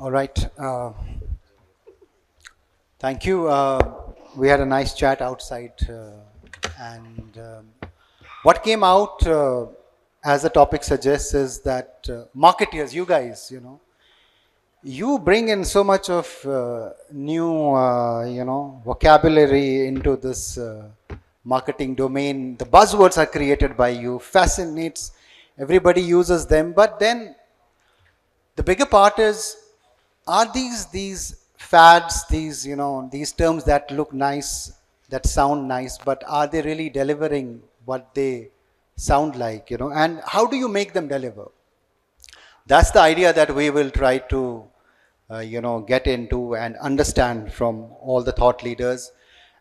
All right. Thank you. We had a nice chat outside, and what came out, as the topic suggests, is that marketeers, you guys, you bring in so much of new, vocabulary into this marketing domain. The buzzwords are created by you, fascinates, everybody uses them. But then the bigger part is, are these fads, these terms that look nice, that sound nice, but are they really delivering what they sound like, and how do you make them deliver? That's the idea that we will try to get into and understand from all the thought leaders.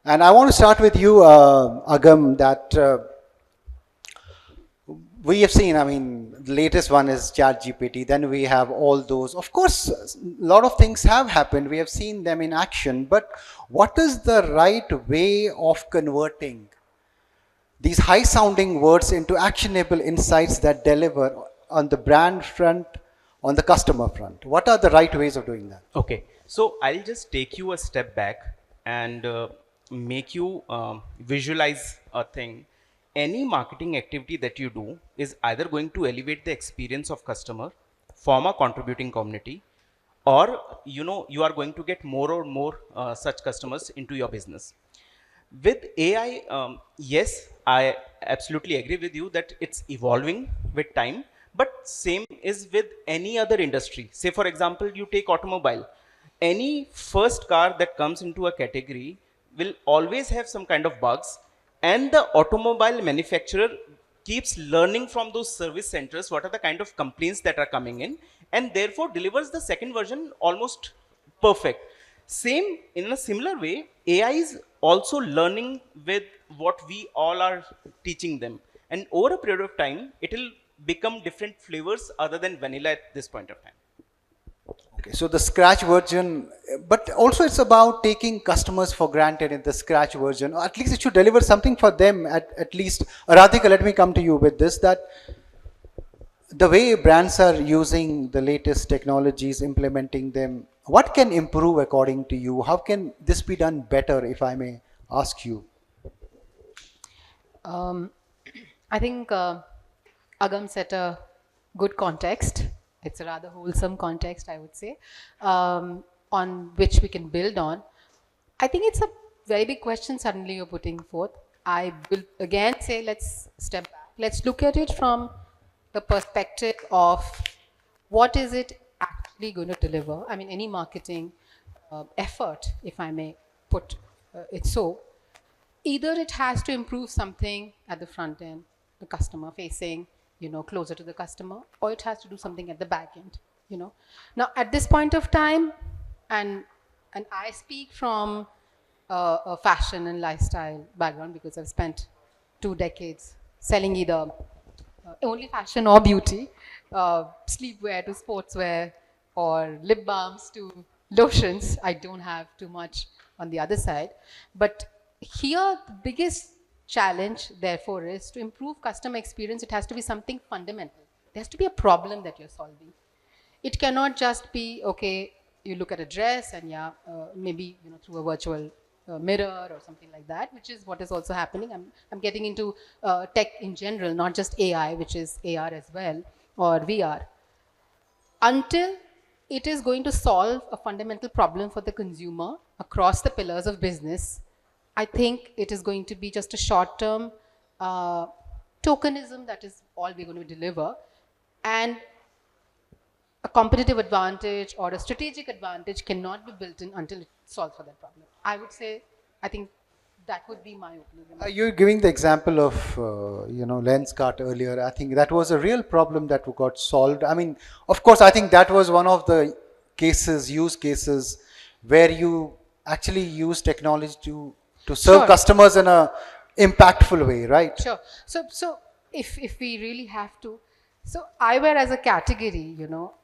And I want to start with you, Agam, that we have seen, I mean, the latest one is ChatGPT. Then we have all those. Of course, a lot of things have happened. We have seen them in action. But what is the right way of converting these high sounding words into actionable insights that deliver on the brand front, on the customer front? What are the right ways of doing that? Okay, so I'll just take you a step back and make you visualize a thing. Any marketing activity that you do is either going to elevate the experience of customer, form a contributing community, or you are going to get more or more such customers into your business. With AI, yes, I absolutely agree with you that it's evolving with time, but same is with any other industry. Say, for example, you take automobile. Any first car that comes into a category will always have some kind of bugs, and the automobile manufacturer keeps learning from those service centers what are the kind of complaints that are coming in, and therefore delivers the second version almost perfect. Same in a similar way, AI is also learning with what we all are teaching them. And over a period of time, it will become different flavors other than vanilla at this point of time. Okay, so the scratch version, but also it's about taking customers for granted in the scratch version. Or at least it should deliver something for them at least. Aradhika, let me come to you with this, that the way brands are using the latest technologies, implementing them, what can improve according to you? How can this be done better, if I may ask you? I think Agam set a good context. It's a rather wholesome context, I would say, on which we can build on. I think it's a very big question suddenly you're putting forth. I will again say, let's step back. Let's look at it from the perspective of what is it actually going to deliver. I mean, any marketing effort, if I may put it so, either it has to improve something at the front end, the customer facing, closer to the customer, or it has to do something at the back end, Now, at this point of time, and I speak from a fashion and lifestyle background because I've spent 2 decades selling either only fashion or beauty, sleepwear to sportswear, or lip balms to lotions. I don't have too much on the other side. But here, the biggest challenge, therefore, is to improve customer experience. It has to be something fundamental. There has to be a problem that you're solving. It cannot just be, okay, you look at a dress and maybe through a virtual mirror or something like that, which is what is also happening. I'm getting into tech in general, not just AI, which is AR as well, or VR. Until it is going to solve a fundamental problem for the consumer across the pillars of business, I think it is going to be just a short-term tokenism that is all we're going to deliver. And a competitive advantage or a strategic advantage cannot be built in until it solves for that problem. I would say, I think that would be my opinion. You're giving the example of, Lenskart earlier. I think that was a real problem that got solved. I mean, of course, I think that was one of the use cases, where you actually use technology to serve customers in a impactful way, right? Sure. So if we really have to, so eyewear as a category,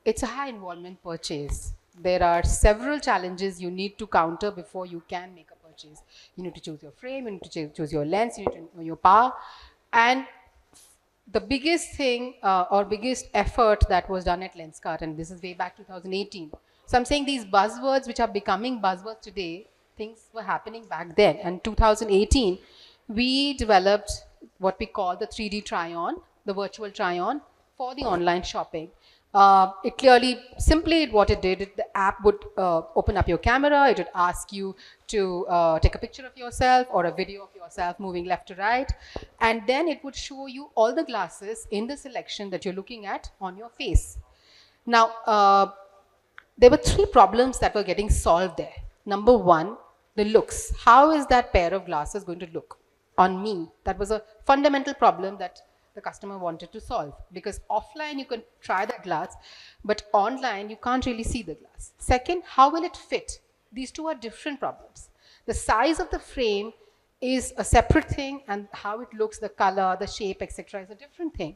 it's a high involvement purchase. There are several challenges you need to counter before you can make a purchase. You need to choose your frame, you need to choose your lens, you need to know your power. And the biggest thing or biggest effort that was done at Lenskart, and this is way back 2018, So I'm saying these buzzwords which are becoming buzzwords today, things were happening back then. And 2018, we developed what we call the 3D try-on, the virtual try-on for the online shopping. It clearly, simply what it did, the app would open up your camera, it would ask you to take a picture of yourself or a video of yourself moving left to right, and then it would show you all the glasses in the selection that you're looking at on your face. Now, there were three problems that were getting solved there. Number one, the looks. How is that pair of glasses going to look on me? That was a fundamental problem that the customer wanted to solve, because offline you can try that glass, but online you can't really see the glass. Second, how will it fit? These two are different problems. The size of the frame is a separate thing, and how it looks, the color, the shape, etc. is a different thing.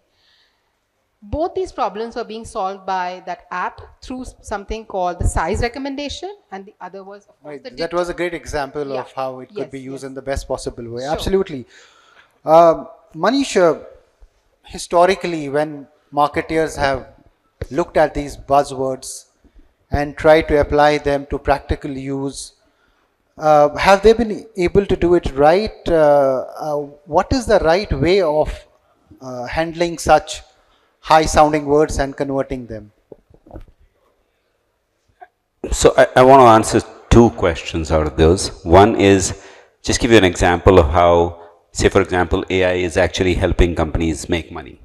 Both these problems were being solved by that app through something called the size recommendation, and the other was, of course, Right. That was a great example of how it could be used in the best possible way. Sure. Absolutely. Manish, historically, when marketers have looked at these buzzwords and tried to apply them to practical use, have they been able to do it right? What is the right way of handling such high sounding words and converting them? So I want to answer two questions out of those. One is just give you an example of how, say for example, AI is actually helping companies make money,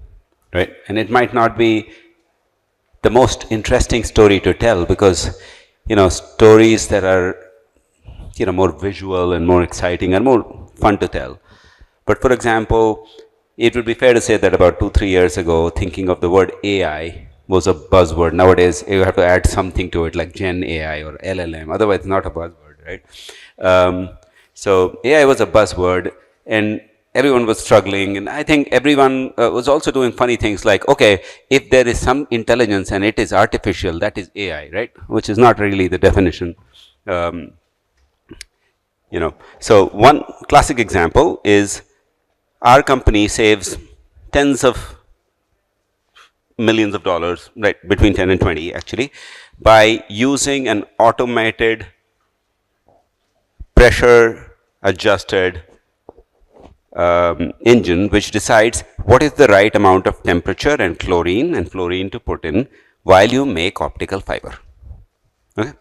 right? And it might not be the most interesting story to tell, because, stories that are, more visual and more exciting are more fun to tell. But for example, it would be fair to say that about 2-3 years ago, thinking of the word AI was a buzzword. Nowadays, you have to add something to it like Gen AI or LLM. Otherwise, it's not a buzzword, right? So AI was a buzzword, and everyone was struggling. And I think everyone was also doing funny things like, okay, if there is some intelligence and it is artificial, that is AI, right? Which is not really the definition. So one classic example is our company saves tens of millions of dollars, right, between 10 and 20 actually, by using an automated pressure adjusted engine which decides what is the right amount of temperature and fluorine to put in while you make optical fiber. Okay?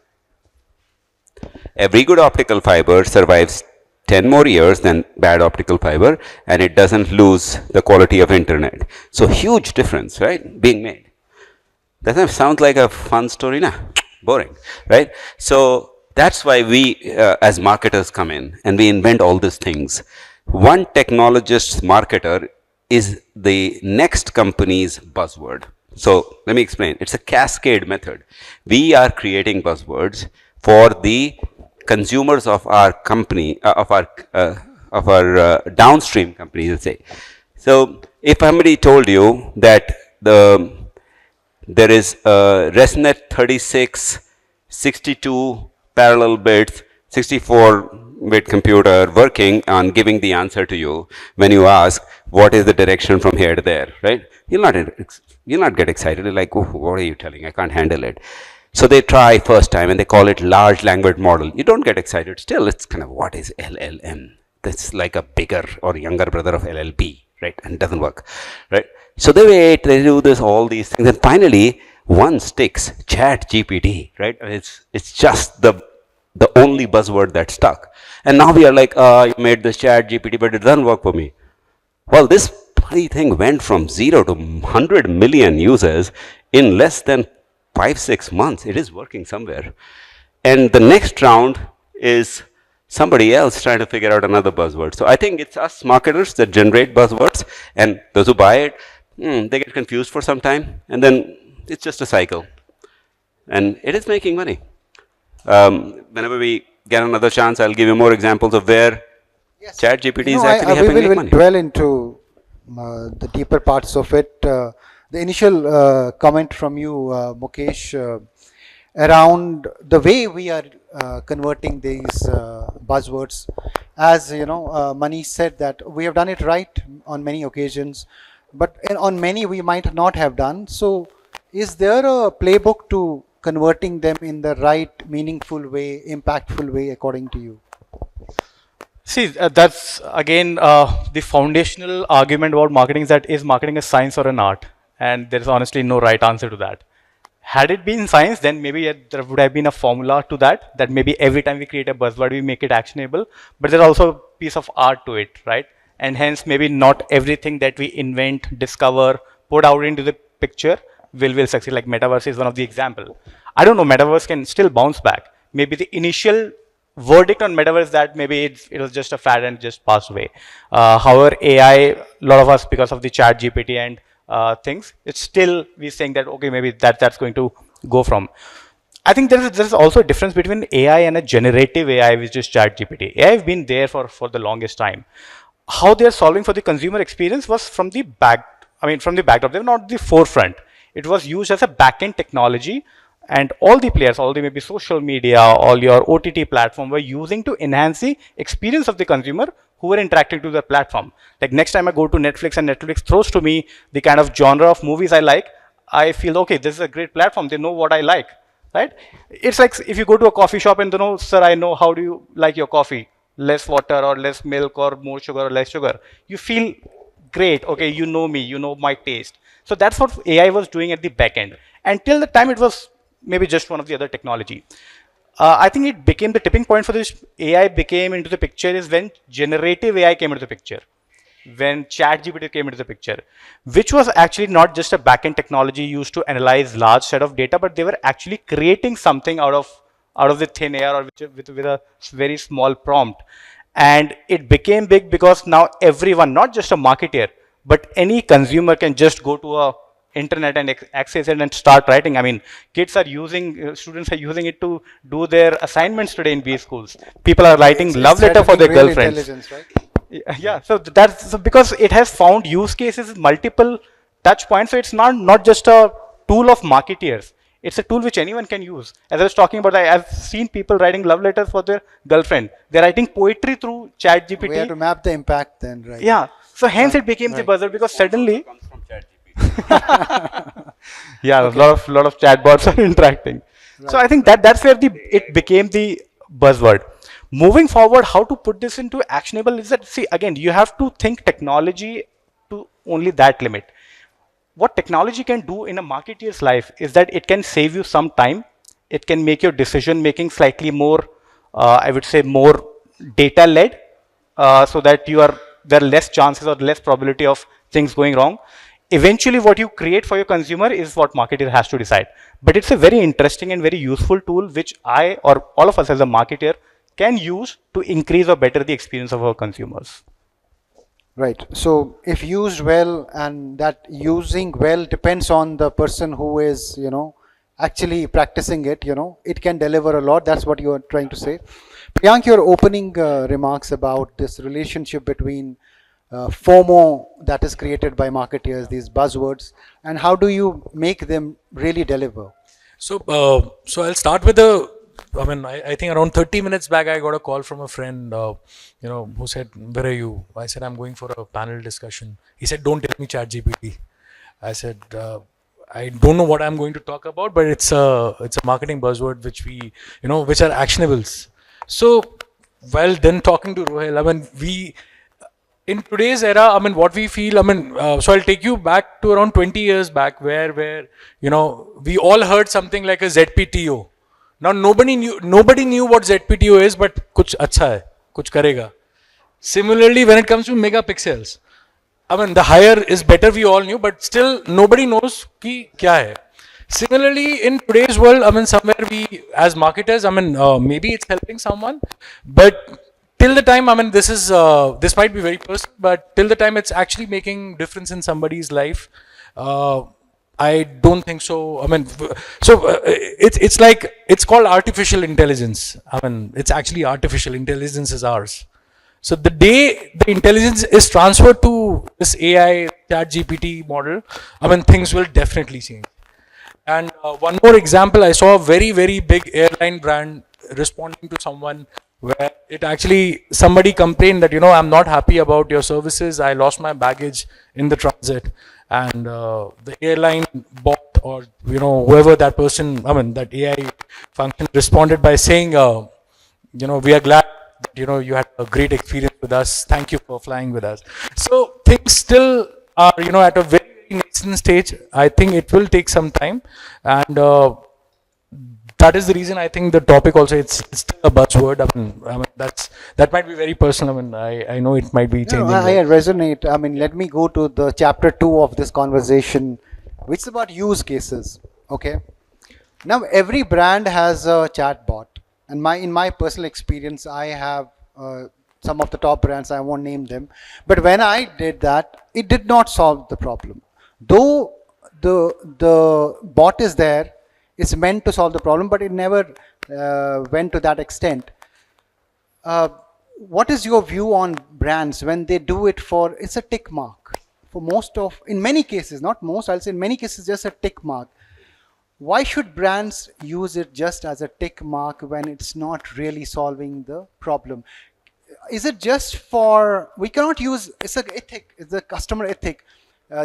Every good optical fiber survives 10 more years than bad optical fiber, and it doesn't lose the quality of internet. So huge difference, right, being made. Doesn't sound like a fun story? Nah, boring, right? So that's why we as marketers come in and we invent all these things. One technologist's marketer is the next company's buzzword. So let me explain. It's a cascade method. We are creating buzzwords for the consumers of our company, of our downstream companies, let's say. So if somebody told you that there is a ResNet 36, 62 parallel bits, 64-bit computer working on giving the answer to you when you ask what is the direction from here to there, right? You'll not get excited. You're like, oh, what are you telling? I can't handle it. So they try first time and they call it large language model. You don't get excited. Still, it's kind of, what is LLM? That's like a bigger or younger brother of LLB, right? And it doesn't work, right? So they wait, they do this, all these things. And finally, one sticks, Chat GPT, right? It's just the only buzzword that stuck. And now we are like, you made this Chat GPT, but it doesn't work for me. Well, this funny thing went from 0 to 100 million users in less than 5-6 months. It is working somewhere. And the next round is somebody else trying to figure out another buzzword. So I think it's us marketers that generate buzzwords, and those who buy it, they get confused for some time, and then it's just a cycle. And it is making money. Whenever we get another chance, I'll give you more examples of where ChatGPT is actually helping make money. We will dwell into the deeper parts of it. The initial comment from you, Mukesh, around the way we are converting these buzzwords. As you know, Manish said that we have done it right on many occasions, but on many we might not have done. So is there a playbook to converting them in the right, meaningful way, impactful way, according to you? See, that's again the foundational argument about marketing is marketing a science or an art? And there is honestly no right answer to that. Had it been science, then maybe there would have been a formula to that maybe every time we create a buzzword, we make it actionable. But there's also a piece of art to it, right? And hence, maybe not everything that we invent, discover, put out into the picture will succeed. Like metaverse is one of the example. I don't know, metaverse can still bounce back. Maybe the initial verdict on metaverse that maybe it was just a fad and just passed away. However, AI, a lot of us, because of the chat GPT and things, it's still we saying that okay, maybe that's going to go from. I think there's also a difference between AI and a generative AI, which is chat GPT. AI have been there for the longest time. How they're solving for the consumer experience was from the backdrop. They were not the forefront. It was used as a back-end technology, and all the players, all the maybe social media, all your OTT platform were using to enhance the experience of the consumer who were interacting to the platform. Like next time I go to Netflix and Netflix throws to me the kind of genre of movies I like, I feel okay, this is a great platform. They know what I like, right? It's like if you go to a coffee shop and sir, I know how do you like your coffee? Less water or less milk or more sugar or less sugar. You feel great. Okay, you know me, you know my taste. So that's what AI was doing at the back end. Until the time it was maybe just one of the other technology. I think it became the tipping point for this AI became into the picture is when generative AI came into the picture, when ChatGPT came into the picture, which was actually not just a backend technology used to analyze large set of data, but they were actually creating something out of the thin air or with a very small prompt. And it became big because now everyone, not just a marketer, but any consumer can just go to a internet and access it and start writing. I mean, students are using it to do their assignments today in B schools. People are writing love letter for their girlfriends. Right? Yeah, so that's because it has found use cases, multiple touch points. So it's not just a tool of marketeers. It's a tool which anyone can use. As I was talking about, I've seen people writing love letters for their girlfriend. They're writing poetry through ChatGPT. We have to map the impact then, right? Yeah. So hence it became the buzzword because suddenly, yeah, okay. a lot of chatbots are interacting. Right. So I think that's where it became the buzzword. Moving forward, how to put this into actionable is that, see, again, you have to think technology to only that limit. What technology can do in a marketeer's life is that it can save you some time. It can make your decision making slightly more, I would say, more data led, so that there are less chances or less probability of things going wrong. Eventually, what you create for your consumer is what marketer has to decide. But it's a very interesting and very useful tool which I or all of us as a marketer can use to increase or better the experience of our consumers. Right. So if used well, and that using well depends on the person who is, actually practicing it, it can deliver a lot. That's what you are trying to say. Priyank, your opening remarks about this relationship between FOMO that is created by marketeers, these buzzwords, and how do you make them really deliver? So I'll start with I think around 30 minutes back, I got a call from a friend, who said, "Where are you?" I said, "I'm going for a panel discussion." He said, "Don't tell me ChatGPT." I said, "I don't know what I'm going to talk about, but it's a marketing buzzword which which are actionables." So while then talking to Ruhail, in today's era, what we feel, so I'll take you back to around 20 years back where we all heard something like a ZPTO. Now nobody knew what ZPTO is, but kuch acha hai, kuch karega. Similarly, when it comes to megapixels, the higher is better, we all knew, but still nobody knows ki kya hai. Similarly, in today's world, somewhere we as marketers, maybe it's helping someone, but till the time, this might be very personal, but till the time it's actually making difference in somebody's life, I don't think so. It's called artificial intelligence. It's actually artificial intelligence is ours. So the day the intelligence is transferred to this AI ChatGPT model, things will definitely change. And one more example, I saw a very, very big airline brand responding to someone where somebody complained that, I'm not happy about your services. I lost my baggage in the transit. And the airline bought or whoever that person, I mean that AI function responded by saying, we are glad that you had a great experience with us. Thank you for flying with us. So things still are at a very, very nascent stage. I think it will take some time, and that is the reason I think the topic also it's still a buzzword. I mean that might be very personal. I mean I know it might be No, changing. I resonate. I mean, let me go to the chapter 2 of this conversation, which is about use cases. Okay. Now, every brand has a chatbot, and in my personal experience, I have some of the top brands. I won't name them, but when I did that, it did not solve the problem. Though the bot is there, it's meant to solve the problem, but it never went to that extent. What is your view on brands when they do it for, it's a tick mark for in many cases, not most, I'll say in many cases just a tick mark. Why should brands use it just as a tick mark when it's not really solving the problem? Is it just for, we cannot use, it's a ethic, it's a customer ethic.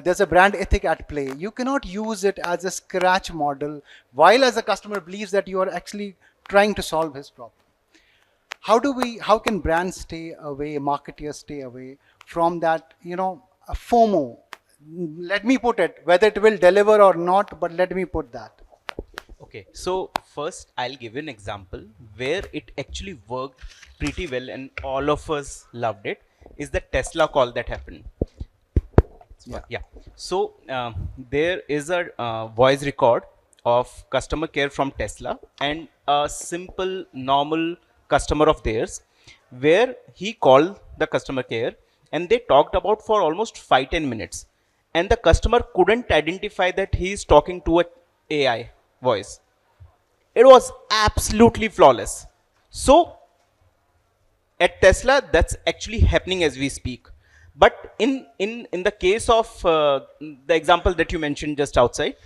There's a brand ethic at play. You cannot use it as a scratch model while as a customer believes that you are actually trying to solve his problem. How can brands stay away, marketeers stay away from that, a FOMO? Let me put it, whether it will deliver or not, but let me put that. Okay, so first I'll give you an example where it actually worked pretty well and all of us loved it, is the Tesla call that happened. Yeah. So there is a voice record of customer care from Tesla and a simple normal customer of theirs where he called the customer care and they talked about for almost 5-10 minutes and the customer couldn't identify that he is talking to a AI voice. It was absolutely flawless. So at Tesla, that's actually happening as we speak. But in the case of the example that you mentioned just outside,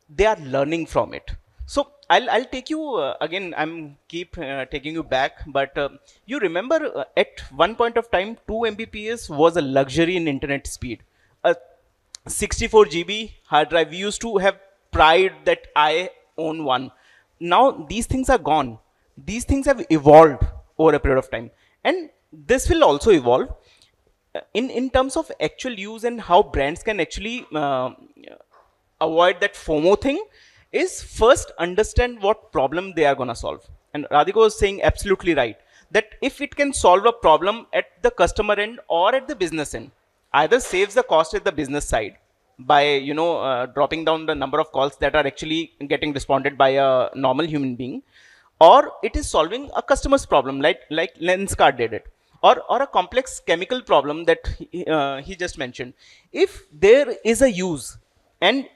they are learning from it. So I'll take you again. I'm keep taking you back, but you remember at one point of time, 2 Mbps was a luxury in internet speed. A 64 GB hard drive. We used to have pride that I own one. Now these things are gone. These things have evolved over a period of time, and this will also evolve in terms of actual use and how brands can actually avoid that FOMO thing. Is first understand what problem they are going to solve. And Radhika was saying absolutely right that if it can solve a problem at the customer end or at the business end, either saves the cost at the business side by dropping down the number of calls that are actually getting responded by a normal human being, or it is solving a customer's problem like Lenskart did it, or a complex chemical problem that he just mentioned. If there is a use, and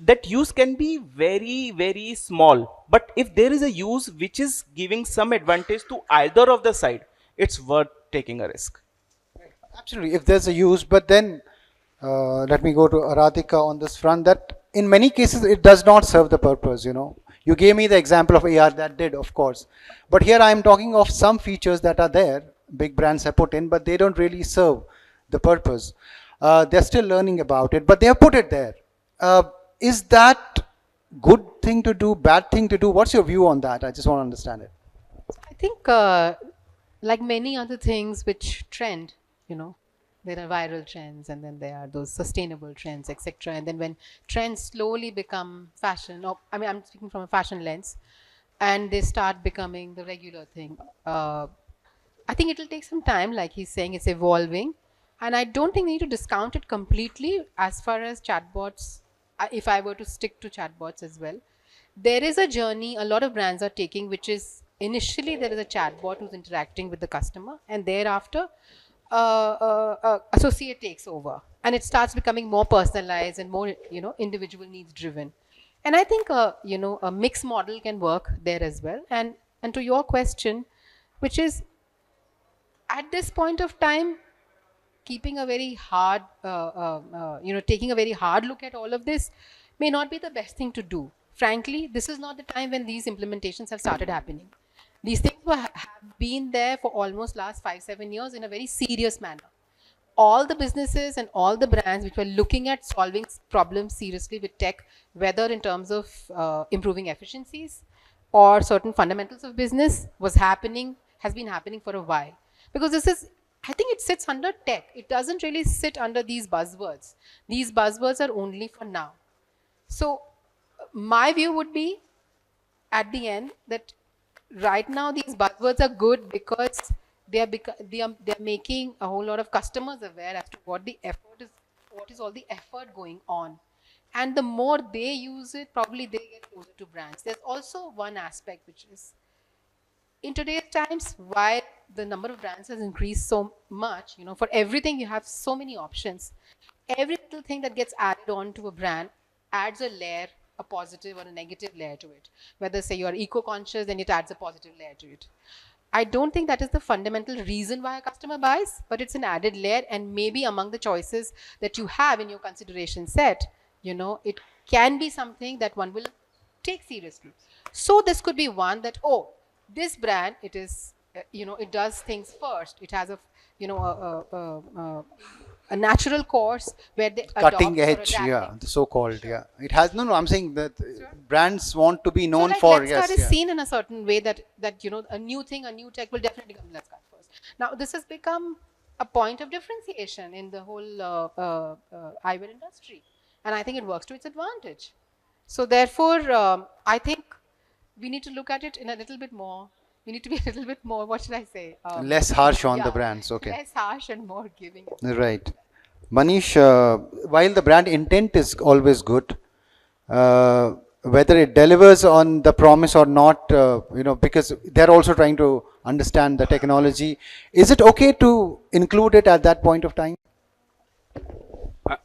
that use can be very, very small, but if there is a use which is giving some advantage to either of the side, it's worth taking a risk. Absolutely, if there's a use, but then let me go to Aradhika on this front, that in many cases it does not serve the purpose. You gave me the example of AR that did, of course, but here I am talking of some features that are there, big brands have put in, but they don't really serve the purpose. They're still learning about it, but they have put it there. Is that good thing to do, bad thing to do? What's your view on that? I just want to understand it. I think, like many other things which trend, there are viral trends, and then there are those sustainable trends, etc. And then when trends slowly become fashion, or I'm speaking from a fashion lens, and they start becoming the regular thing. I think it will take some time, like he's saying, it's evolving, and I don't think we need to discount it completely as far as chatbots. If I were to stick to chatbots as well, there is a journey a lot of brands are taking, which is initially there is a chatbot who's interacting with the customer, and thereafter associate takes over, and it starts becoming more personalized and more individual needs driven. And I think a mixed model can work there as well. And to your question, which is at this point of time, keeping a very hard, taking a very hard look at all of this may not be the best thing to do. Frankly, this is not the time when these implementations have started happening. These things have been there for almost last 5-7 years in a very serious manner. all the businesses and all the brands which were looking at solving problems seriously with tech, whether in terms of improving efficiencies or certain fundamentals of business, has been happening for a while. Because this is, I think it sits under tech. It doesn't really sit under these buzzwords. These buzzwords are only for now. So my view would be at the end that right now these buzzwords are good because they are making a whole lot of customers aware as to what is all the effort going on, and the more they use it, probably they get closer to brands. There's also one aspect which is, in today's times, while the number of brands has increased so much, for everything you have so many options. Every little thing that gets added on to a brand adds a layer, a positive or a negative layer to it. Whether say you are eco-conscious, then it adds a positive layer to it. I don't think that is the fundamental reason why a customer buys, but it's an added layer, and maybe among the choices that you have in your consideration set, it can be something that one will take seriously. So this could be one that, this brand, it is, it does things first. It has a natural course where they Cutting adopt or edge, adapt yeah, things. the so-called, yeah. It has I'm saying that brands want to be known so like for, Lenskart yes, is yeah. seen in a certain way that a new thing, a new tech will definitely come Lenskart first. Now this has become a point of differentiation in the whole eyewear industry, and I think it works to its advantage. So therefore, I think we need to look at it in a little bit more. We need to be a little bit more. What should I say? Less harsh on the yeah, brands, okay. Less harsh and more giving. Right. Manish, while the brand intent is always good, whether it delivers on the promise or not, because they're also trying to understand the technology, is it okay to include it at that point of time?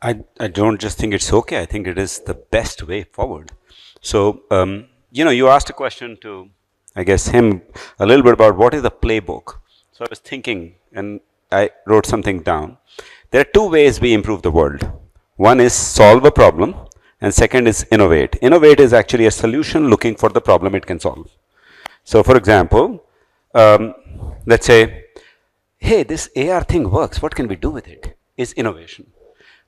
I don't just think it's okay. I think it is the best way forward. So, you asked a question to, I guess, him a little bit about what is the playbook. So I was thinking, and I wrote something down. There are two ways we improve the world. One is solve a problem, and second is innovate. Innovate is actually a solution looking for the problem it can solve. So, for example, let's say, hey, this AR thing works. What can we do with it? Is innovation,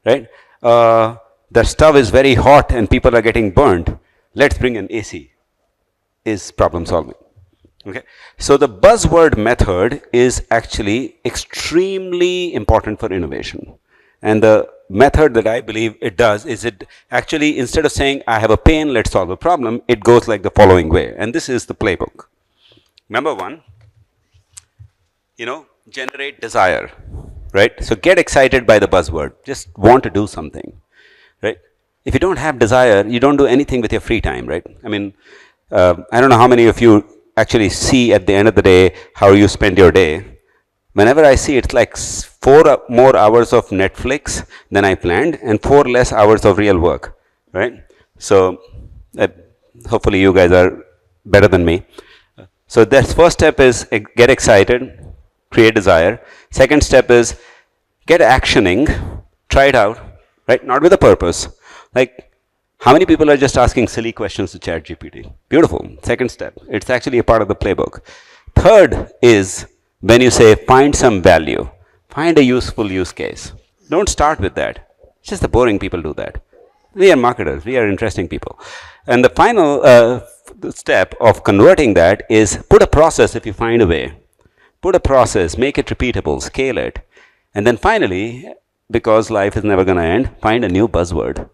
right? The stove is very hot and people are getting burned. Let's bring an AC. Is problem solving. Okay. So the buzzword method is actually extremely important for innovation. And the method that I believe it does is it actually, instead of saying, I have a pain, let's solve a problem, it goes like the following way. And this is the playbook. Number one, generate desire, right? So get excited by the buzzword. Just want to do something, right? If you don't have desire, you don't do anything with your free time, right? I mean, I don't know how many of you actually see at the end of the day how you spend your day. Whenever I see it's like 4 more hours of Netflix than I planned and 4 less hours of real work, right? So hopefully you guys are better than me. So the first step is get excited, create desire. Second step is get actioning, try it out, right? Not with a purpose. Like, how many people are just asking silly questions to ChatGPT? Beautiful. Second step. It's actually a part of the playbook. Third is when you say find some value, find a useful use case. Don't start with that. It's just the boring people do that. We are marketers. We are interesting people. And the final step of converting that is put a process if you find a way. Put a process, make it repeatable, scale it. And then finally, because life is never going to end, find a new buzzword.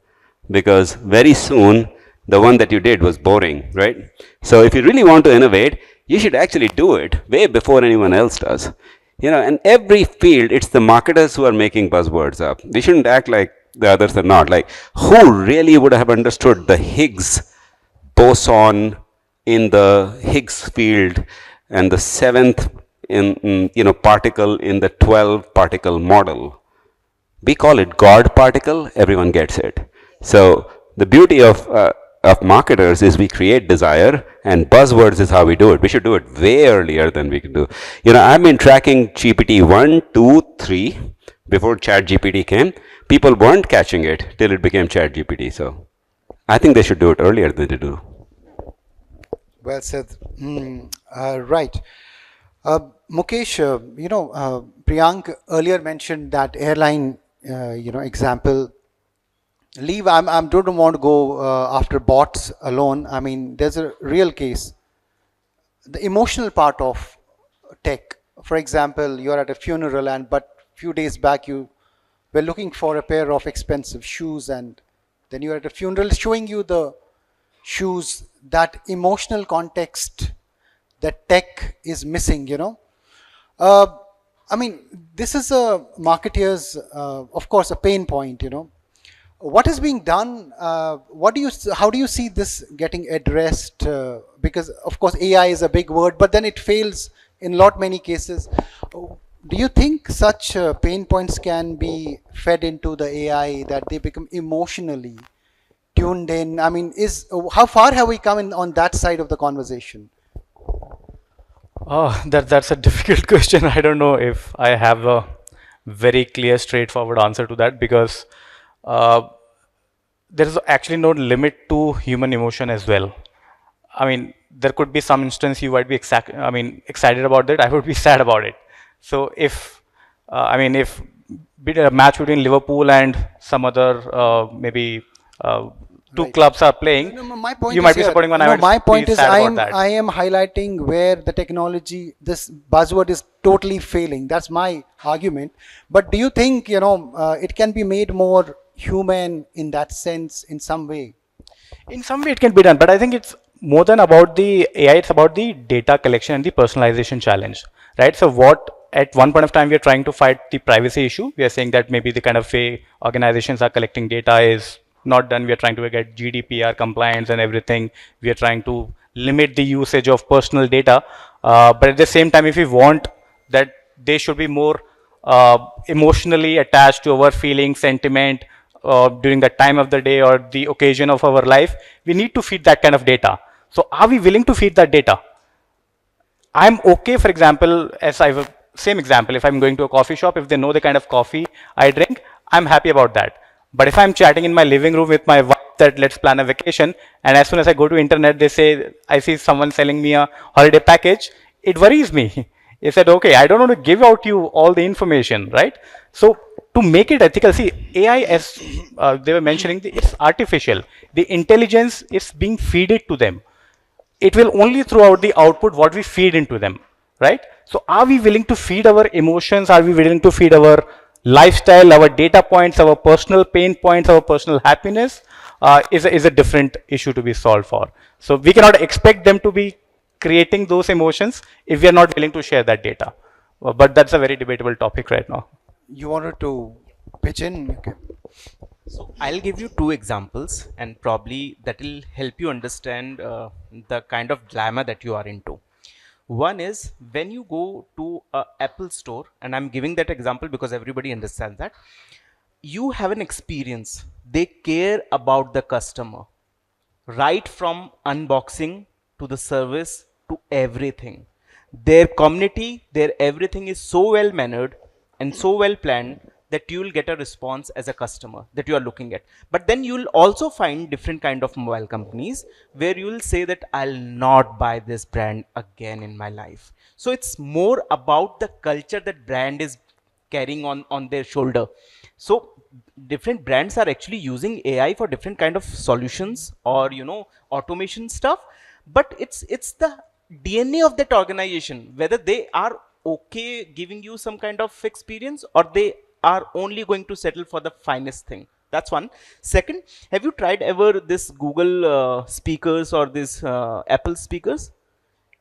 Because very soon, the one that you did was boring, right? So if you really want to innovate, you should actually do it way before anyone else does. In every field, it's the marketers who are making buzzwords up. We shouldn't act like the others are not. Like, who really would have understood the Higgs boson in the Higgs field and the 7th particle in the 12 particle model? We call it God particle, everyone gets it. So the beauty of marketers is we create desire, and buzzwords is how we do it. We should do it way earlier than we can do. I've been tracking GPT 1, 2, 3 before ChatGPT came. People weren't catching it till it became ChatGPT. So I think they should do it earlier than they do. Well said. Right. Mukesh, Priyank earlier mentioned that airline, example. Leave, don't want to go after bots alone. I mean, there's a real case. The emotional part of tech. For example, you're at a funeral, and but few days back you were looking for a pair of expensive shoes, and then you're at a funeral showing you the shoes. That emotional context that tech is missing. Uh, I mean, this is a marketeer's, of course, a pain point. What is being done? How do you see this getting addressed? Because of course AI is a big word, but then it fails in many cases. Do you think such pain points can be fed into the AI that they become emotionally tuned in? I mean, how far have we come in on that side of the conversation? That's a difficult question. I don't know if I have a very clear, straightforward answer to that, because there is actually no limit to human emotion as well. I mean, there could be some instance you might be excited about that. I would be sad about it. So if if a match between Liverpool and some other maybe two Right. clubs are playing, No, my point you is might be here. supporting one. No, I might my point be is sad about that. I am highlighting where the technology, this buzzword is totally failing. That's my argument. But do you think, it can be made more human in that sense in some way? In some way, it can be done, but I think it's more than about the AI. It's about the data collection and the personalization challenge, right? So, what at one point of time we are trying to fight the privacy issue. We are saying that maybe the kind of way organizations are collecting data is not done. We are trying to get GDPR compliance and everything. We are trying to limit the usage of personal data, but at the same time, if we want that they should be more emotionally attached to our feelings, sentiment, during the time of the day or the occasion of our life, we need to feed that kind of data. So are we willing to feed that data? I'm okay, for example, same example, if I'm going to a coffee shop, if they know the kind of coffee I drink, I'm happy about that. But if I'm chatting in my living room with my wife that let's plan a vacation, and as soon as I go to internet, they say, I see someone selling me a holiday package, it worries me. He said, okay, I don't want to give out you all the information, right? So to make it ethical, see, AI, as they were mentioning, it's artificial. The intelligence is being fed to them. It will only throw out the output what we feed into them, right? So are we willing to feed our emotions? Are we willing to feed our lifestyle, our data points, our personal pain points, our personal happiness? Is a different issue to be solved for. So we cannot expect them to be creating those emotions if we are not willing to share that data. But that's a very debatable topic right now. You wanted to pitch in? Okay. So I'll give you two examples, and probably that will help you understand the kind of dilemma that you are into. One is when you go to a Apple store, and I'm giving that example because everybody understands that. You have an experience. They care about the customer, right from unboxing to the service to everything. Their community, their everything is so well mannered and so well planned that you will get a response as a customer that you are looking at. But then you will also find different kind of mobile companies where you will say that I'll not buy this brand again in my life. So it's more about the culture that brand is carrying on their shoulder. So different brands are actually using AI for different kind of solutions or automation stuff, but it's the DNA of that organization, whether they are okay giving you some kind of experience or they are only going to settle for the finest thing. That's one. Second, have you tried ever this Google speakers or this Apple speakers?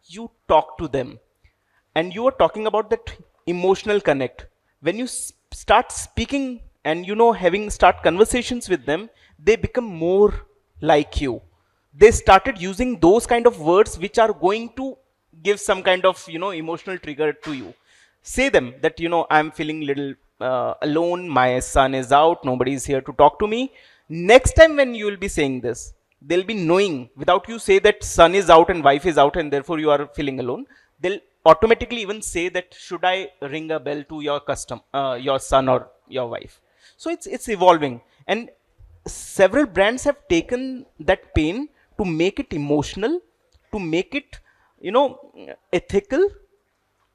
You talk to them and you are talking about that emotional connect. When you start speaking and having start conversations with them, they become more like you. They started using those kind of words which are going to give some kind of emotional trigger to you. Say them that I'm feeling little alone, my son is out, nobody is here to talk to me. Next time when you will be saying this, they'll be knowing without you say that son is out and wife is out and therefore you are feeling alone. They'll automatically even say that should I ring a bell to your son or your wife. So it's evolving, and several brands have taken that pain to make it emotional, to make it ethical,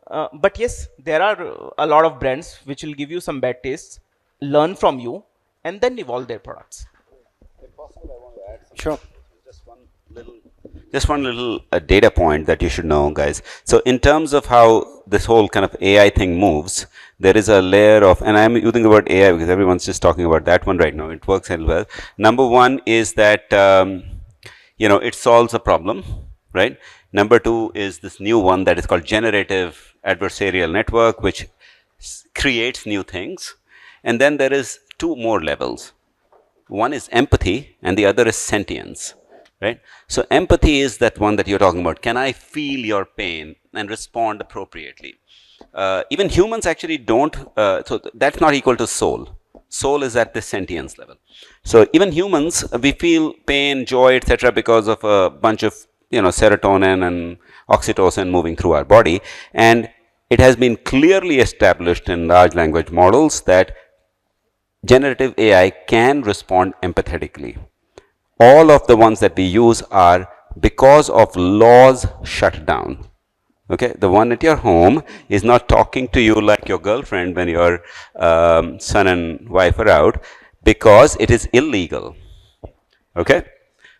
But yes, there are a lot of brands which will give you some bad tastes, learn from you, and then evolve their products. Sure. Just one little data point that you should know, guys. So in terms of how this whole kind of AI thing moves, there is a layer of, and I'm using the word AI because everyone's just talking about that one right now. It works hell well. Number one is that, it solves a problem, right? Number two is this new one that is called generative adversarial network, which creates new things. And then there is two more levels. One is empathy and the other is sentience, right? So empathy is that one that you're talking about. Can I feel your pain and respond appropriately? Even humans actually don't, so that's not equal to soul. Soul is at the sentience level. So even humans, we feel pain, joy, etc. because of a bunch of, serotonin and oxytocin moving through our body. And it has been clearly established in large language models that generative AI can respond empathetically. All of the ones that we use are because of laws shut down. Okay, the one at your home is not talking to you like your girlfriend when your son and wife are out because it is illegal. Okay,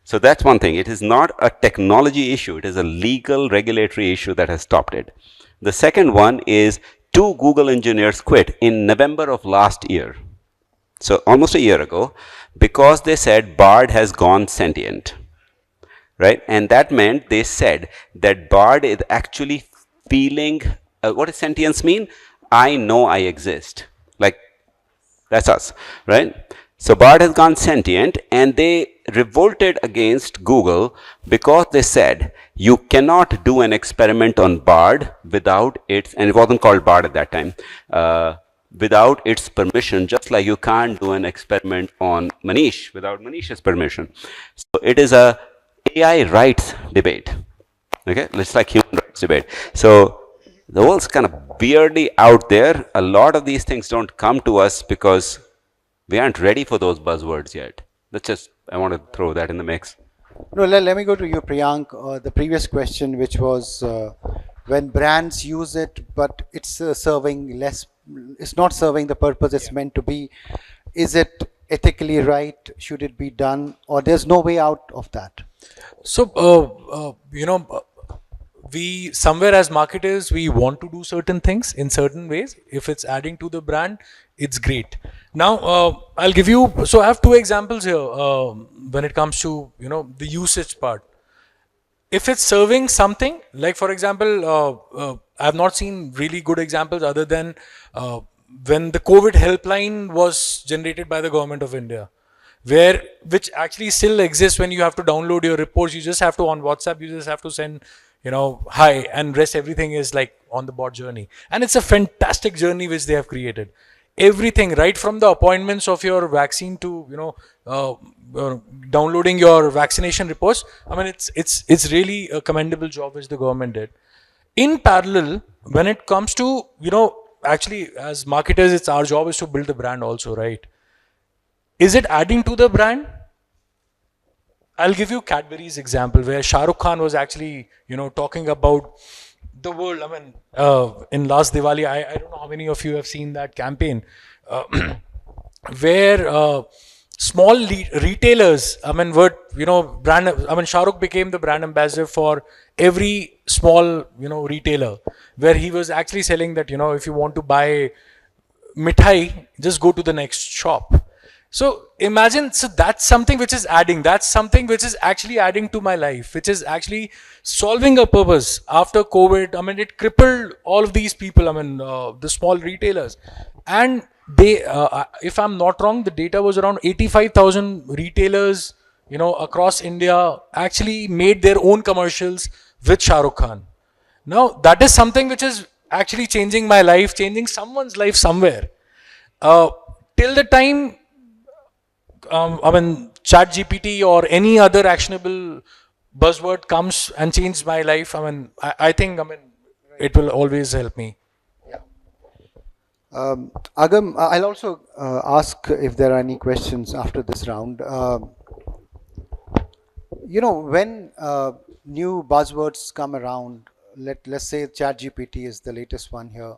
so that's one thing. It is not a technology issue. It is a legal regulatory issue that has stopped it. The second one is 2 Google engineers quit in November of last year. So almost a year ago, because they said Bard has gone sentient, right? And that meant they said that Bard is actually feeling, what does sentience mean? I know I exist. Like, that's us, right? So Bard has gone sentient and they revolted against Google because they said, you cannot do an experiment on Bard without its, and it wasn't called Bard at that time, without its permission, just like you can't do an experiment on Manish without Manish's permission. So it is a AI rights debate. Okay, it's like human rights debate. So the world's kind of weirdly out there. A lot of these things don't come to us because we aren't ready for those buzzwords yet. That's just, I want to throw that in the mix. No, let me go to you, Priyank. The previous question, which was when brands use it, but it's serving less, it's not serving the purpose it's meant to be. Is it ethically right? Should it be done? Or there's no way out of that? So, we somewhere as marketers, we want to do certain things in certain ways. If it's adding to the brand, it's great. Now, I'll give you, so I have 2 examples here when it comes to, the usage part. If it's serving something, like for example, I have not seen really good examples other than when the COVID helpline was generated by the government of India, which actually still exists when you have to download your reports. You just have to, on WhatsApp, you just have to send, hi, and rest everything is like on the bot journey. And it's a fantastic journey which they have created. Everything, right from the appointments of your vaccine to, downloading your vaccination reports. I mean, it's really a commendable job which the government did. In parallel, when it comes to, actually as marketers, it's our job is to build the brand also, right? Is it adding to the brand? I'll give you Cadbury's example where Shah Rukh Khan was actually, talking about the world. I mean, in last Diwali, I don't know how many of you have seen that campaign where small retailers, I mean, Shah Rukh became the brand ambassador for every small, retailer, where he was actually selling that, if you want to buy mithai, just go to the next shop. So imagine, so that's something which is adding, that's something which is actually adding to my life, which is actually solving a purpose. After COVID, I mean, it crippled all of these people, I mean, the small retailers. And they, if I'm not wrong, the data was around 85,000 retailers, across India actually made their own commercials with Shah Rukh Khan. Now, that is something which is actually changing my life, changing someone's life somewhere. Till the time, ChatGPT or any other actionable buzzword comes and changes my life, I think it will always help me. Agam, I'll also ask if there are any questions after this round. When new buzzwords come around, let's say ChatGPT is the latest one here.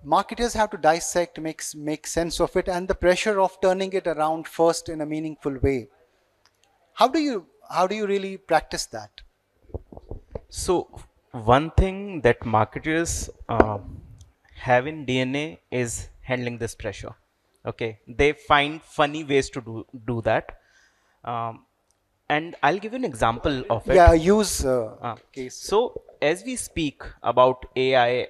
Marketers have to dissect, make sense of it, and the pressure of turning it around first in a meaningful way. How do you really practice that? So, one thing that marketers have in DNA is handling this pressure. Okay, they find funny ways to do that. Um, and I'll give you an example of it. Yeah, use Uh, case. so as we speak about AI,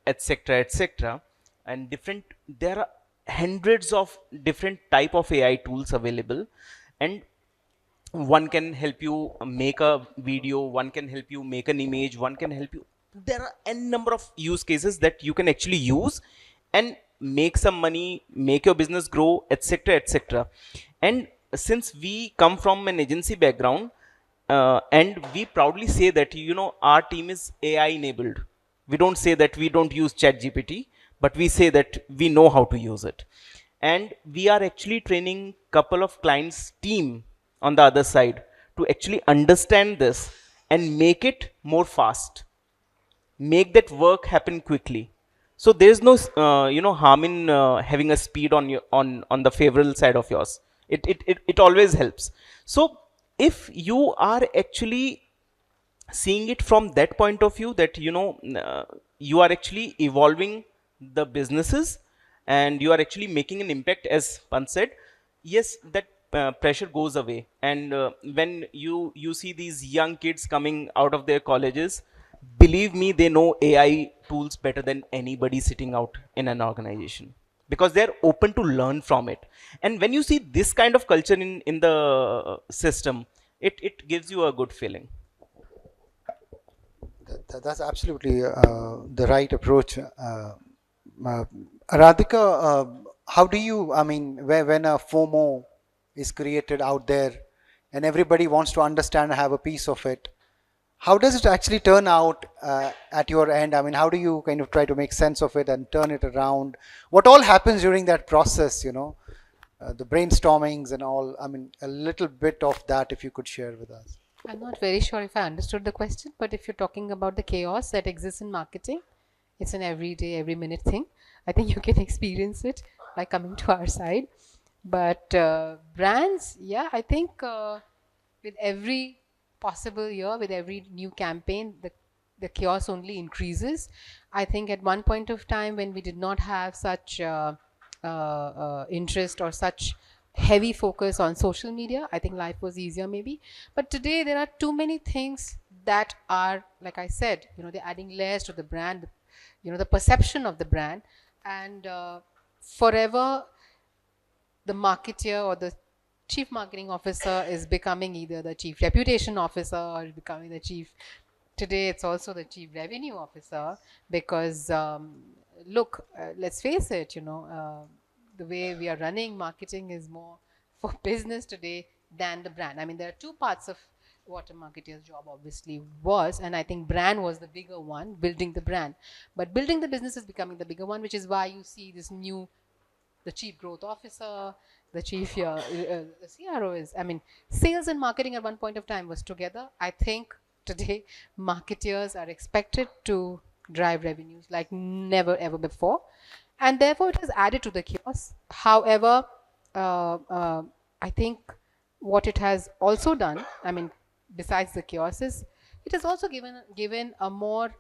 etc., etc., and different, there are hundreds of different type of AI tools available, and one can help you make a video, one can help you make an image, one can help you. There are n number of use cases that you can actually use and make some money, make your business grow, etc., etc. And since we come from an agency background, and we proudly say that, you know, our team is AI enabled. We don't say that we don't use chat gpt, but we say that we know how to use it. And we are actually training couple of clients team on the other side to actually understand this and make it more fast, make that work happen quickly. So there's no harm in having a speed on your on the favorable side of yours. It always helps. So if you are actually seeing it from that point of view, that you are actually evolving the businesses and you are actually making an impact, as Pant said, yes, that pressure goes away. And when you see these young kids coming out of their colleges, believe me, they know AI tools better than anybody sitting out in an organization, because they're open to learn from it. And when you see this kind of culture in the system, it gives you a good feeling. That's absolutely the right approach. Aradhika, how do you, I mean, when a FOMO is created out there and everybody wants to understand and have a piece of it, how does it actually turn out at your end? I mean, how do you kind of try to make sense of it and turn it around? What all happens during that process, the brainstormings and all? I mean, a little bit of that if you could share with us. I'm not very sure if I understood the question, but if you're talking about the chaos that exists in marketing, it's an everyday, every minute thing. I think you can experience it by coming to our side. But brands, yeah, I think with every possible year, with every new campaign, the chaos only increases. I think at one point of time when we did not have such interest or such heavy focus on social media, I think life was easier maybe. But today there are too many things that are, like I said, they're adding layers to the brand, the perception of the brand. And forever the marketer or the chief marketing officer is becoming either the chief reputation officer or becoming the chief, today it's also the chief revenue officer, because look, let's face it, the way we are running marketing is more for business today than the brand. I mean, there are two parts of what a marketer's job obviously was, and I think brand was the bigger one, building the brand. But building the business is becoming the bigger one, which is why you see this new, the chief growth officer, the chief the CRO is, I mean, sales and marketing at one point of time was together. I think today marketers are expected to drive revenues like never ever before, and therefore it has added to the chaos. However, I think what it has also done, I mean, besides the chaos, is it has also given a more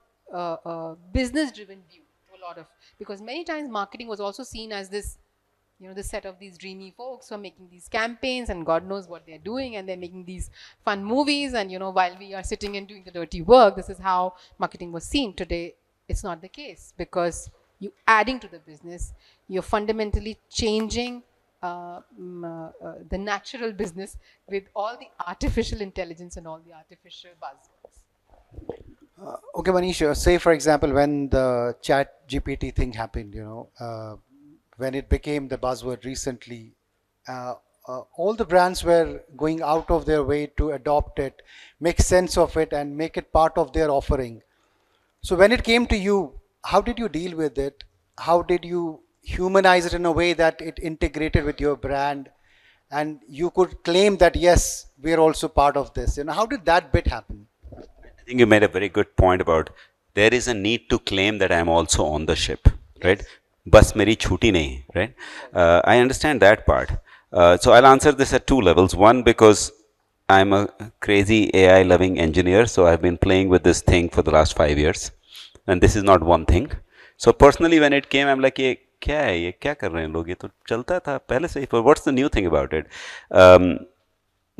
business driven view to a lot of, because many times marketing was also seen as this, the set of these dreamy folks who are making these campaigns and God knows what they're doing, and they're making these fun movies, and while we are sitting and doing the dirty work, this is how marketing was seen. Today it's not the case, because you adding to the business, you're fundamentally changing the natural business with all the artificial intelligence and all the artificial buzzwords. Okay, Manish, say for example, when the chat GPT thing happened, when it became the buzzword recently, all the brands were going out of their way to adopt it, make sense of it, and make it part of their offering. So when it came to you, how did you deal with it? How did you humanize it in a way that it integrated with your brand and you could claim that, yes, we are also part of this? How did that bit happen? I think you made a very good point about there is a need to claim that I am also on the ship, right? Bus meri chuti nahi, right? I understand that part. So I'll answer this at two levels. One, because I'm a crazy AI loving engineer, so I've been playing with this thing for the last 5 years, and this is not one thing. So personally, when it came, I'm like, ये क्या है, ये क्या कर रहे हैं लोग, ये तो चलता था पहले से ही, but what's the new thing about it?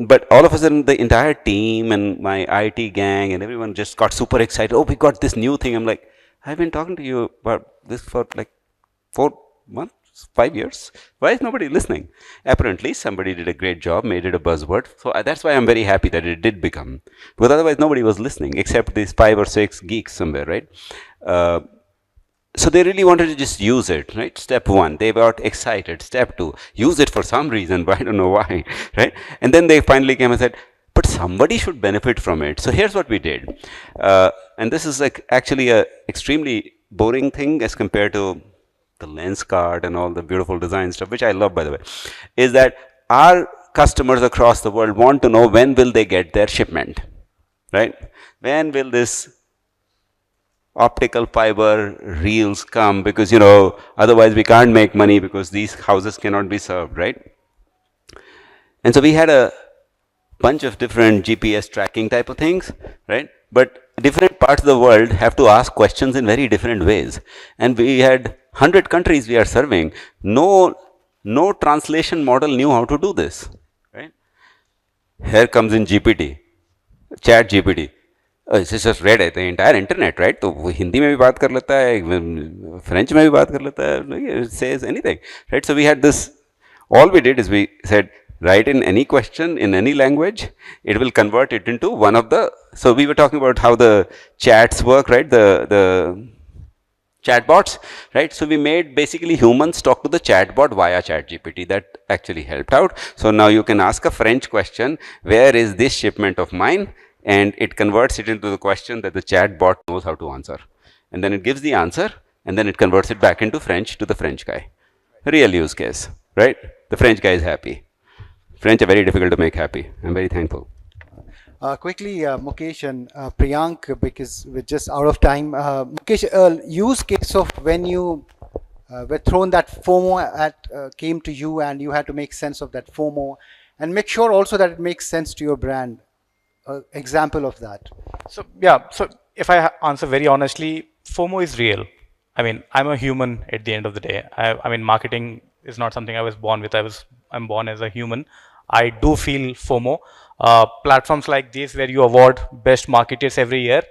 But all of a sudden, the entire team and my IT gang and everyone just got super excited. Oh, we got this new thing. I'm like, I've been talking to you about this for like 4 months, 5 years. Why is nobody listening? Apparently, somebody did a great job, made it a buzzword. So that's why I'm very happy that it did become. Because otherwise, nobody was listening except these 5 or 6 geeks somewhere, right? So they really wanted to just use it, right? Step one, they got excited. Step two, use it for some reason, but I don't know why, right? And then they finally came and said, but somebody should benefit from it. So here's what we did. And this is like actually a extremely boring thing as compared to the Lenskart and all the beautiful design stuff, which I love, by the way, is that our customers across the world want to know when will they get their shipment, right? When will this optical fiber reels come, because otherwise we can't make money because these houses cannot be served, right? And so we had a bunch of different GPS tracking type of things, right? But different parts of the world have to ask questions in very different ways, and we had 100 countries we are serving. No translation model knew how to do this, right? Here comes in GPT, chat GPT. It's just read the entire internet, right? तो वो हिंदी में भी बात कर लेता है, French में भी बात कर लेता है, it says anything, right? So we had this, all we did is we said, write in any question in any language, it will convert it into one of the, so we were talking about how the chats work, right? The chatbots, right? So we made basically humans talk to the chatbot via ChatGPT. That actually helped out. So now you can ask a French question, where is this shipment of mine? And it converts it into the question that the chatbot knows how to answer. And then it gives the answer, and then it converts it back into French to the French guy. Real use case, right? The French guy is happy. French are very difficult to make happy. I'm very thankful. Quickly, Mukesh and Priyank, because we're just out of time. Mukesh, use case of when you were thrown that FOMO came to you and you had to make sense of that FOMO and make sure also that it makes sense to your brand. Example of that. So yeah, so if I answer very honestly, FOMO is real. I mean, I'm a human at the end of the day. I mean, marketing is not something I was born with. I'm born as a human. I do feel FOMO. Platforms like this where you award best marketers every year,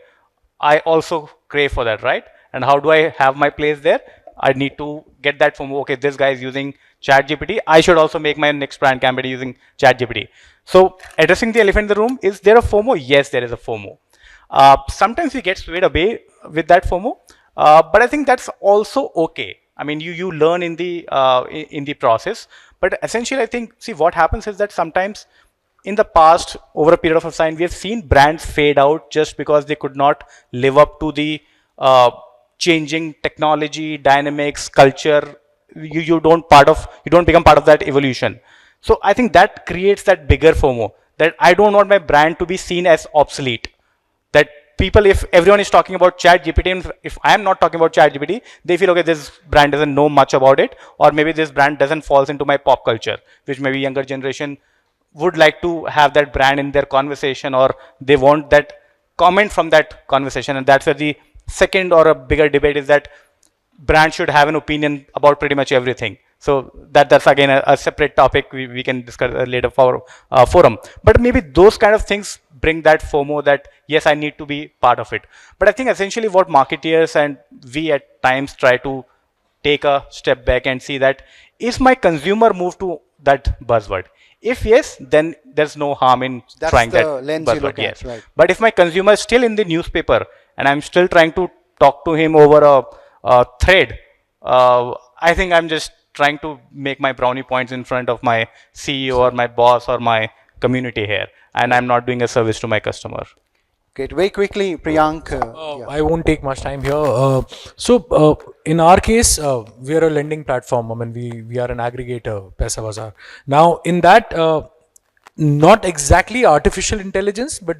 I also crave for that, right? And how do I have my place there? I need to get that FOMO. Okay, this guy is using ChatGPT. I should also make my next brand campaign using ChatGPT. So addressing the elephant in the room, is there a FOMO? Yes, there is a FOMO. Sometimes we get swayed away with that FOMO, but I think that's also okay. I mean, you learn in the process. But essentially, I think, see, what happens is that sometimes in the past, over a period of time, we have seen brands fade out just because they could not live up to the changing technology, dynamics, culture. You don't become part of that evolution. So I think that creates that bigger FOMO, that I don't want my brand to be seen as obsolete. That people, if everyone is talking about ChatGPT, and if I am not talking about ChatGPT, they feel, okay, this brand doesn't know much about it, or maybe this brand doesn't fall into my pop culture, which maybe younger generation would like to have that brand in their conversation, or they want that comment from that conversation. And that's where the second or a bigger debate is that brand should have an opinion about pretty much everything. So that's again a separate topic we can discuss later for forum. But maybe those kind of things bring that FOMO, that yes, I need to be part of it. But I think essentially what marketeers and we at times try to take a step back and see that, is my consumer move to that buzzword? If yes, then there's no harm in trying that buzzword. Yes. Right. But if my consumer is still in the newspaper and I'm still trying to talk to him over a thread, I think I'm just trying to make my brownie points in front of my CEO or my boss or my community here, and I'm not doing a service to my customer. Okay, very quickly, Priyank. I won't take much time here. So in our case, we are a lending platform. I mean, we are an aggregator, PaisaBazaar. Now, in that, not exactly artificial intelligence, but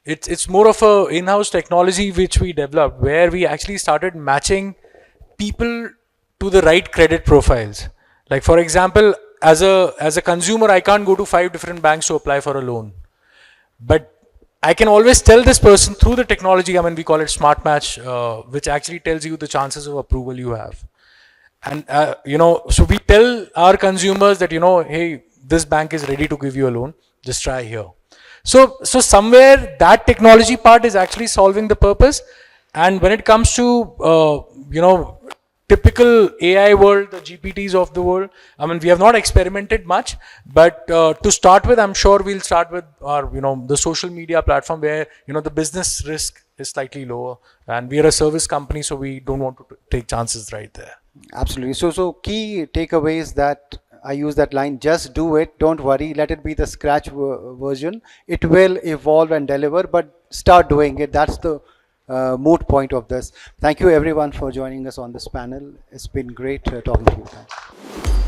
it's more of a in-house technology which we developed, where we actually started matching people to the right credit profiles. Like for example, as a consumer, I can't go to 5 different banks to apply for a loan, but I can always tell this person through the technology. I mean, we call it smart match, which actually tells you the chances of approval you have. And so we tell our consumers that, hey, this bank is ready to give you a loan, just try here. So somewhere that technology part is actually solving the purpose. And when it comes to typical AI world, the GPTs of the world, I mean, we have not experimented much, but to start with, I'm sure we'll start with our the social media platform, where the business risk is slightly lower, and we are a service company, so we don't want to take chances right there. Absolutely. So key takeaways that I use that line: just do it, don't worry, let it be the scratch version. It will evolve and deliver, but start doing it. That's the moot point of this. Thank you everyone for joining us on this panel. It's been great talking to you guys.